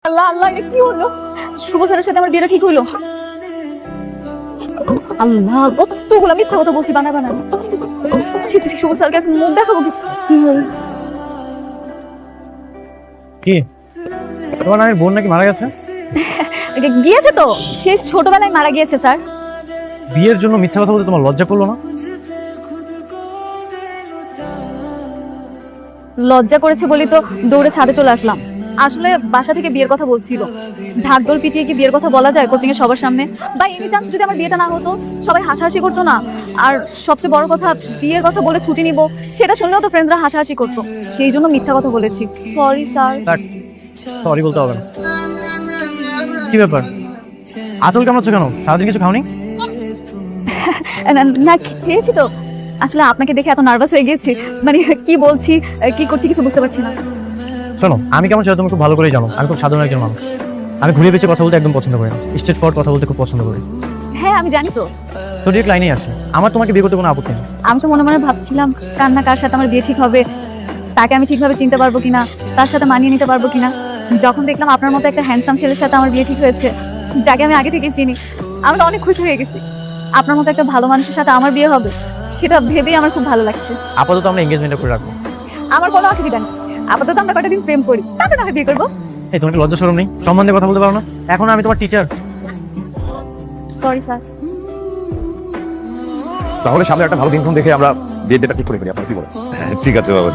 আল্লাহ আল্লাহ, এটা কি হলো? শুভ স্যারের সাথে আমার বিয়েটা ঠিক হইলো। আল্লাহ, কতগুলো মিথ্যা কথা বলছি বানা বানা। ছি ছি, শুভ স্যারকে এখন মুখ দেখাবো কি? কি তোমার নামের বোন নাকি মারা গেছে? গিয়েছে তো, সে ছোটবেলায় মারা গিয়েছে স্যার। বিয়ের জন্য মিথ্যা কথা বলতে তোমার লজ্জা করলো না? লজ্জা করেছে বলি তো দৌড়ে ছাদে চলে আসলাম। আসলে বাসা থেকে বিয়ের কথা বলছিল। ঢাকঢোল পিটিয়ে কি বিয়ের কথা বলা যায় কোচিং এ সবার সামনে? বা এনি চান্স যদি আমার বিয়েটা না হতো, সবাই হাসাহাসি করতো না? আর সবচেয়ে বড় কথা, বিয়ের কথা বলে ছুটি নিব, সেটা শুনলেও তো ফ্রেন্ডরা হাসাহাসি করতো। সেই জন্য মিথ্যা কথা বলেছি। Sorry sir. সরি বলতে হবে না। কি ব্যাপার, আঁচল কামড়াচ্ছ কেন? সারাদিন কিছু খাওনি? না, খেয়েছি তো। আসলে আপনাকে দেখে এত নার্ভাস হয়ে গেছি, মানে কি বলছি কি করছি কিছু বুঝতে পারছি না। শোনো, আমি কেমন সেটা তুমি খুব ভালো করেই জানো। আমি খুব সাধারণ একজন মানুষ। আমি ঘুরিয়ে পেঁচে কথা বলতে একদম পছন্দ করি না। স্ট্রেট ফরওয়ার্ড কথা বলতে খুব পছন্দ করি। হ্যাঁ আমি জানি তো। সো ডিরেক্ট লাইনেই আসে, আমার তোমাকে বিয়ে করতে কোনো আপত্তি নেই। আমি তো মনে মনে ভাবছিলাম কার না কার সাথে আমার বিয়ে ঠিক হবে, তাকে আমি ঠিকভাবে চিনতে পারবো কিনা, তার সাথে মানিয়ে নিতে পারবো কিনা। যখন দেখলাম আপনার মতো একটা হ্যান্ডসাম ছেলের সাথে আমার বিয়ে ঠিক হয়েছে, যাকে আমি আগে থেকে চিনি, আমি তো অনেক খুশি হয়ে গেছি। আপনার মতো একটা ভালো মানুষের সাথে আমার বিয়ে হবে, সেটা ভেবেই আমার খুব ভালো লাগছে। আপাতত আমরা এঙ্গেজমেন্টটা করে রাখবো। আমার কোনো অসুবিধা নেই, আপাতত আমরা কয়টা দিন প্রেম করি, তারপরে না হয় বিয়ে করবো। এই তোমার কি লজ্জা শরম নেই? সম্বন্ধে কথা বলতে পারো না? এখন আমি তোমার টিচার। Sorry sir. তাহলে সামনে একটা ভালো দিনক্ষণ দেখে আমরা বিয়ের ডেটটা ঠিক করে ফেলি, আপনার কি বলেন? ঠিক আছে বাবা।